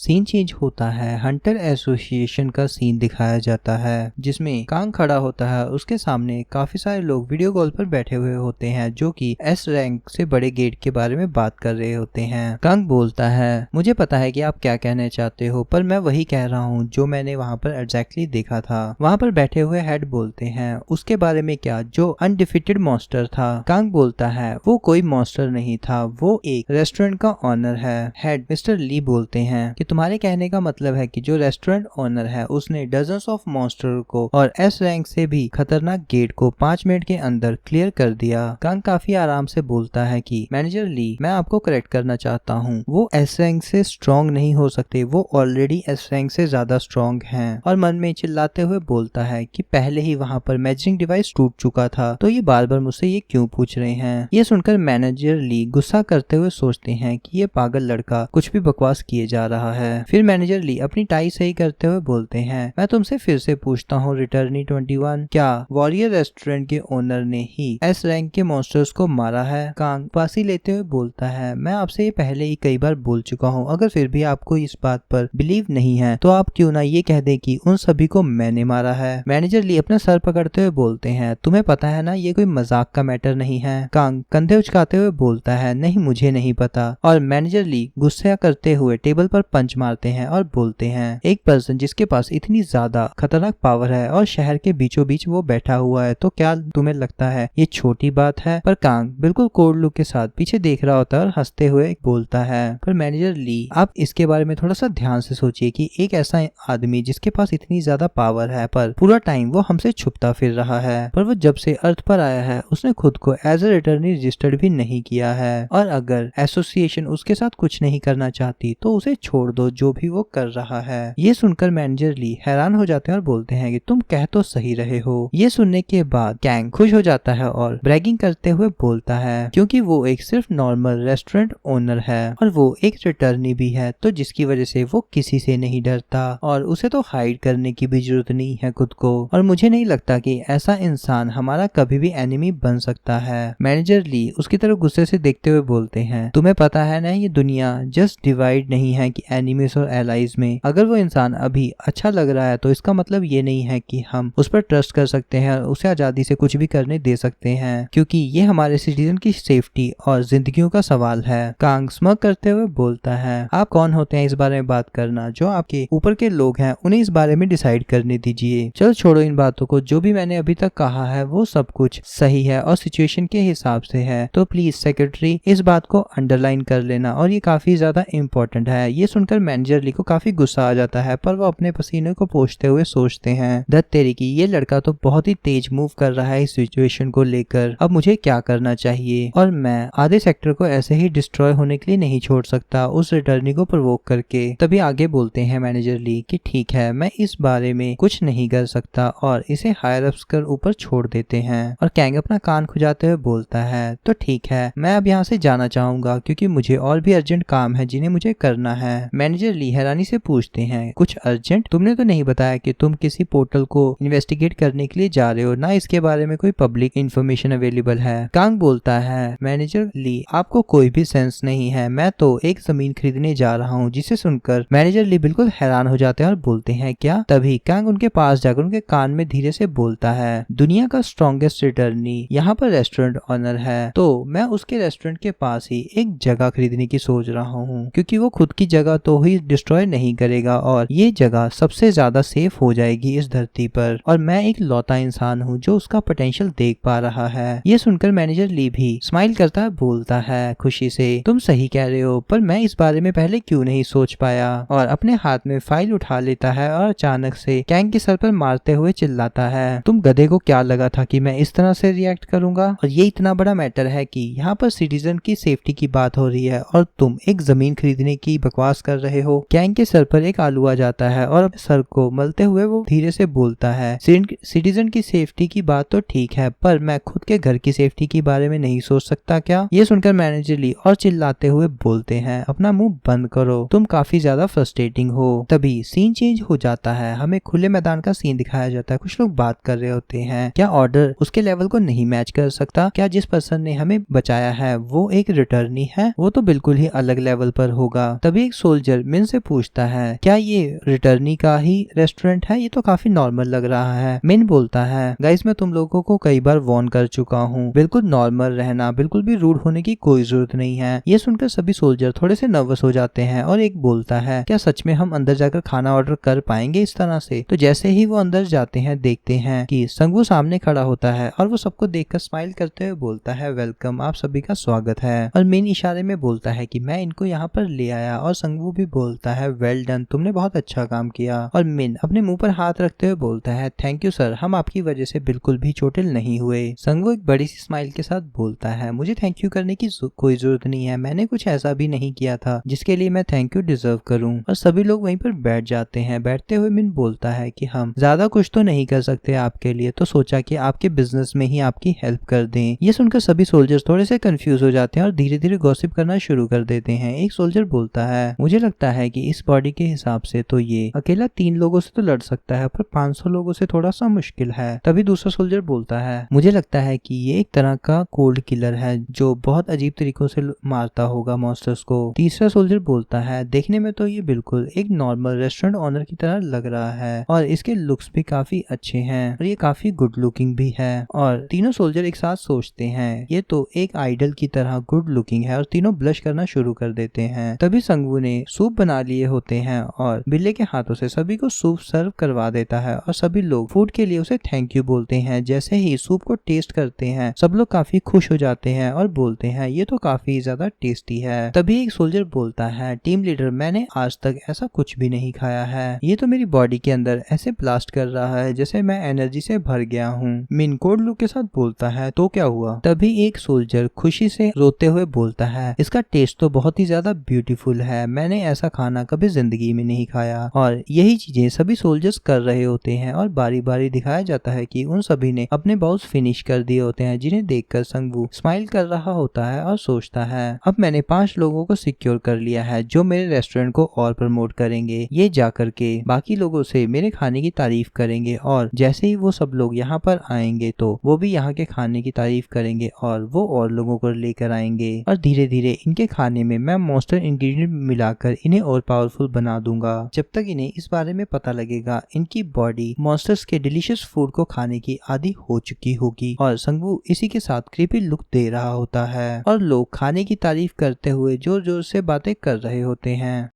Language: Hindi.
सीन चेंज होता है, हंटर एसोसिएशन का सीन दिखाया जाता है जिसमें कांग खड़ा होता है। उसके सामने काफी सारे लोग वीडियो कॉल पर बैठे हुए होते हैं जो कि एस रैंक से बड़े गेट के बारे में बात कर रहे होते हैं। कांग बोलता है, मुझे पता है कि आप क्या कहना चाहते हो, पर मैं वही कह रहा हूँ जो मैंने वहाँ पर एग्जैक्टली देखा था। वहाँ पर बैठे हुए हेड बोलते हैं, उसके बारे में क्या, जो अनडिफिटेड मॉन्स्टर था। कांग बोलता है, वो कोई मॉन्स्टर नहीं था, वो एक रेस्टोरेंट का ऑनर है। हेड मिस्टर ली बोलते हैं कि तुम्हारे कहने का मतलब है कि जो रेस्टोरेंट ऑनर है उसने डजन्स ऑफ मॉन्स्टर को और एस रैंक से भी खतरनाक गेट को 5 मिनट के अंदर क्लियर कर दिया। कांग काफी आराम से बोलता है कि मैनेजर ली, मैं आपको करेक्ट करना चाहता हूँ, वो एस रैंक से स्ट्रॉन्ग नहीं हो सकते, वो ऑलरेडी एस रैंक से ज्यादा स्ट्रॉन्ग हैं। और मन में चिल्लाते हुए बोलता है कि पहले ही वहाँ पर मैजिक डिवाइस टूट चुका था, तो ये बार बार मुझसे ये क्यों पूछ रहे हैं। ये सुनकर मैनेजर ली गुस्सा करते हुए सोचते हैं कि ये पागल लड़का कुछ भी बकवास किए जा रहा है। फिर मैनेजर ली अपनी टाई सही करते हुए बोलते हैं, मैं तुमसे फिर से पूछता हूँ रिटर्नी 21, क्या वॉरियर रेस्टोरेंट के ओनर ने ही एस रैंक के मॉन्स्टर्स को मारा है? कांग पासी लेते हुए बोलता है, मैं आपसे ये पहले ही कई बार बोल चुका हूँ, अगर फिर भी आपको इस बात पर बिलीव नहीं है तो आप क्यों ना ये कह दे कि उन सभी को मैंने मारा है। मैनेजर ली अपना सर पकड़ते हुए बोलते हैं, तुम्हें पता है ना ये कोई मजाक का मैटर नहीं है। कांग कंधे उचकाते हुए बोलता है, नहीं मुझे नहीं पता। और मैनेजर ली गुस्सा करते हुए टेबल पर पंच मारते हैं और बोलते हैं, एक पर्सन जिसके पास इतनी ज्यादा खतरनाक पावर है और शहर के बीचों बीच वो बैठा हुआ है, तो क्या तुम्हें लगता है ये छोटी बात है? पर कांग बिल्कुल कोल्ड लुक के साथ पीछे देख रहा होता है और हंसते हुए बोलता है, पर मैनेजर ली आप इसके बारे में थोड़ा सा ध्यान से सोचिए कि एक ऐसा आदमी जिसके पास इतनी ज्यादा पावर है पर पूरा टाइम वो हमसे छुपता फिर रहा है, पर वो जब से अर्थ पर आया है उसने खुद को एज ए रिटर्नी रजिस्टर्ड भी नहीं किया है, और अगर एसोसिएशन उसके साथ कुछ नहीं करना चाहती तो उसे छोड़ दो जो भी वो कर रहा है। ये सुनकर मैनेजर ली हैरान हो जाते हैं और बोलते हैं कि तुम कह तो सही रहे हो। ये सुनने के बाद कैंग खुश हो जाता है और ब्रैगिंग करते हुए बोलता है, क्योंकि वो एक सिर्फ नॉर्मल रेस्टोरेंट ओनर है और वो एक रिटर्नी भी है, तो जिसकी वजह से वो किसी से नहीं डरता और उसे तो हाइड करने की भी जरूरत नहीं है खुद को, और मुझे नहीं लगता कि ऐसा इंसान हमारा कभी भी एनिमी बन सकता है। मैनेजर ली उसकी तरफ गुस्से से देखते हुए बोलते हैं, तुम्हें पता है ना ये दुनिया जस्ट डिवाइड नहीं है कि एनिमीज और एलाइज में। अगर वो इंसान अभी अच्छा लग रहा है तो इसका मतलब ये नहीं है कि हम उस पर ट्रस्ट कर सकते हैं और उसे आजादी से कुछ भी करने दे सकते हैं, क्योंकि ये हमारे सिटीजन की सेफ्टी और जिंदगियों का सवाल है। कांग स्मग करते हुए बोलता है, आप कौन होते हैं इस बारे में बात करना? जो आपके ऊपर के लोग हैं उन्हें इस बारे में डिसाइड करने दीजिए। चल छोड़ो इन बातों को, जो भी मैंने अभी तक कहा है वो सब कुछ सही है और सिचुएशन के हिसाब से है, तो प्लीज सेक्रेटरी इस बात को अंडरलाइन कर लेना और ये काफी ज्यादा इम्पोर्टेंट है। ये सुनकर मैनेजर ली को काफी गुस्सा आ जाता है, पर वो अपने पसीने को पोंछते हुए सोचते हैं, दत्त तेरी की ये लड़का तो बहुत ही तेज मूव कर रहा है इस सिचुएशन को लेकर, अब मुझे क्या करना चाहिए? और मैं आधे सेक्टर को ऐसे ही डिस्ट्रॉय होने के लिए नहीं छोड़ सकता उस रिटर्नी को प्रोवोक करके। तभी आगे बोलते हैं मैनेजर ली कि ठीक है, मैं इस बारे में कुछ नहीं कर सकता और इसे हायर अप्स कर ऊपर छोड़ देते हैं। और कैंग अपना कान खुजाते हुए बोलता है, तो ठीक है, मैं अब यहाँ से जाना चाहूंगा क्योंकि मुझे और भी अर्जेंट काम है जिन्हें मुझे करना है। मैनेजर ली हैरानी से पूछते हैं, कुछ अर्जेंट? तुमने तो नहीं बताया कि तुम किसी पोर्टल को इन्वेस्टिगेट करने के लिए जा रहे हो, ना इसके बारे में कोई पब्लिक इन्फॉर्मेशन अवेलेबल है। कांग बोलता है, मैनेजर ली आपको कोई भी सेंस नहीं है, मैं तो एक जमीन खरीदने जा रहा हूँ। जिसे सुनकर मैनेजर ली बिल्कुल हैरान हो जाते हैं और बोलते हैं, क्या? तभी कांग उनके पास जाकर उनके कान में धीरे से बोलता है, दुनिया का स्ट्रॉन्गेस्ट रिटर्नी यहाँ पर रेस्टोरेंट ऑनर है, तो मैं उसके रेस्टोरेंट के पास ही एक जगह खरीदने की सोच रहा हूँ, क्योंकि वो खुद की जगह तो ही डिस्ट्रॉय नहीं करेगा और ये जगह सबसे ज्यादा सेफ हो जाएगी इस धरती पर, और मैं एक लौता इंसान हूँ जो उसका पोटेंशियल देख पा रहा है। ये सुनकर मैनेजर ली भी स्माइल करता है, बोलता है खुशी से, तुम सही कह रहे हो, पर मैं इस बारे में पहले क्यों नहीं सोच पाया? और अपने हाथ में फाइल उठा लेता है और अचानक से कैंग के सर पर मारते हुए चिल्लाता है, तुम गधे को क्या लगा था कि मैं इस तरह से रिएक्ट करूंगा? और ये इतना बड़ा मैटर है कि यहाँ पर सिटीजन की सेफ्टी की बात हो रही है और तुम एक जमीन खरीदने की बकवास कर रहे हो। कैंग के सर पर एक आलू आ जाता है और सर को मलते हुए वो धीरे से बोलता है, सिटीजन की सेफ्टी की बात तो ठीक है, पर मैं खुद के घर की सेफ्टी के बारे में नहीं सोच सकता क्या? ये सुनकर मैनेजर ली और चिल्लाते हुए बोलते हैं, अपना मुंह बंद करो, तुम काफी ज्यादा फ्रस्ट्रेटिंग हो। तभी सीन चेंज हो जाता है, हमें खुले मैदान का सीन दिखाया जाता है। कुछ लोग बात कर रहे होते हैं, क्या ऑर्डर उसके लेवल को नहीं मैच कर सकता? क्या जिस पर्सन ने हमें बचाया है वो एक रिटर्नी है? वो तो बिल्कुल ही अलग लेवल पर होगा। तभी एक सोल्जर सोल्जर मिन से पूछता है, क्या ये रिटर्नी का ही रेस्टोरेंट है? ये तो काफी नॉर्मल लग रहा है। मिन बोलता है, गाइस मैं तुम लोगों को कई बार वार्न कर चुका हूँ, बिल्कुल नॉर्मल रहना, बिल्कुल भी रूड होने की कोई जरूरत नहीं है। ये सुनकर सभी सोल्जर थोड़े से नर्वस हो जाते हैं और एक बोलता है, क्या सच में हम अंदर जाकर खाना ऑर्डर कर पाएंगे इस तरह से? तो जैसे ही वो अंदर जाते हैं देखते हैं कि संगवू सामने खड़ा होता है और वो सबको देखकर स्माइल करते हुए बोलता है, वेलकम, आप सभी का स्वागत है। और मिन इशारे में बोलता है कि मैं इनको यहाँ पर ले आया। और संगवू भी बोलता है, वेल डन, तुमने बहुत अच्छा काम किया। और मिन अपने मुंह पर हाथ रखते हुए बोलता है, थैंक यू सर, हम आपकी वजह से बिल्कुल भी चोटिल नहीं हुए। संगवू एक बड़ी सी स्माइल के साथ बोलता है, मुझे थैंक यू करने की कोई जरूरत नहीं है, मैंने कुछ ऐसा भी नहीं किया था जिसके लिए मैं थैंक यू डिजर्व करूं। और सभी लोग वहीं पर बैठ जाते हैं। बैठते हुए मिन बोलता है कि हम ज्यादा कुछ तो नहीं कर सकते आपके लिए, तो सोचा कि आपके बिजनेस में ही आपकी हेल्प कर दें। ये सुनकर सभी सोल्जर्स थोड़े से कंफ्यूज हो जाते हैं और धीरे धीरे गॉसिप करना शुरू कर देते हैं। एक सोल्जर बोलता है, मुझे लगता है कि इस बॉडी के हिसाब से तो ये अकेला 3 लोगों से तो लड़ सकता है, पर 500 लोगों से थोड़ा सा मुश्किल है। तभी दूसरा सोल्जर बोलता है, मुझे लगता है कि ये एक तरह का कोल्ड किलर है जो बहुत अजीब तरीकों से मारता होगा मॉन्स्टर्स को। तीसरा सोल्जर बोलता है, देखने में तो ये बिल्कुल एक नॉर्मल रेस्टोरेंट ओनर की तरह लग रहा है और इसके लुक्स भी काफी अच्छे हैं और ये काफी गुड लुकिंग भी है। और तीनों सोल्जर एक साथ सोचते हैं, ये तो एक आइडल की तरह गुड लुकिंग है, और तीनों ब्लश करना शुरू कर देते हैं। तभी संगवू ने सूप बना लिए होते हैं और बिल्ले के हाथों से सभी को सूप सर्व करवा देता है और सभी लोग फूड के लिए उसे थैंक यू बोलते हैं। जैसे ही सूप को टेस्ट करते हैं सब लोग काफी खुश हो जाते हैं और बोलते हैं, ये तो काफी ज्यादा टेस्टी है। तभी एक सोल्जर बोलता है, टीम लीडर, मैंने आज तक ऐसा कुछ भी नहीं खाया है, ये तो मेरी बॉडी के अंदर ऐसे ब्लास्ट कर रहा है जैसे मैं एनर्जी से भर गया हूँ। मिन कोड लुक के साथ बोलता है, तो क्या हुआ? तभी एक सोल्जर खुशी से रोते हुए बोलता है, इसका टेस्ट तो बहुत ही ज्यादा ब्यूटीफुल है, मैंने ऐसा खाना कभी जिंदगी में नहीं खाया। और यही चीजें सभी सोल्जर्स कर रहे होते हैं और बारी बारी दिखाया जाता है कि उन सभी ने अपने बाउल्स फिनिश कर दिए होते हैं, जिन्हें देखकर संगवू स्माइल कर रहा होता है और सोचता है, अब मैंने 5 लोगों को सिक्योर कर लिया है जो मेरे रेस्टोरेंट को और प्रमोट करेंगे। ये जाकर के बाकी लोगों से मेरे खाने की तारीफ करेंगे और जैसे ही वो सब लोग यहाँ पर आएंगे तो वो भी यहाँ के खाने की तारीफ करेंगे और वो और लोगों को लेकर आएंगे और धीरे धीरे इनके खाने में मैं मॉन्स्टर इंग्रेडिएंट मिलाकर इन्हें और पावरफुल बना दूंगा। जब तक इन्हें इस बारे में पता लगेगा इनकी बॉडी मॉन्स्टर्स के डिलीशियस फूड को खाने की आदी हो चुकी होगी। और संगवू इसी के साथ क्रीपी लुक दे रहा होता है और लोग खाने की तारीफ करते हुए जोर जोर से बातें कर रहे होते हैं।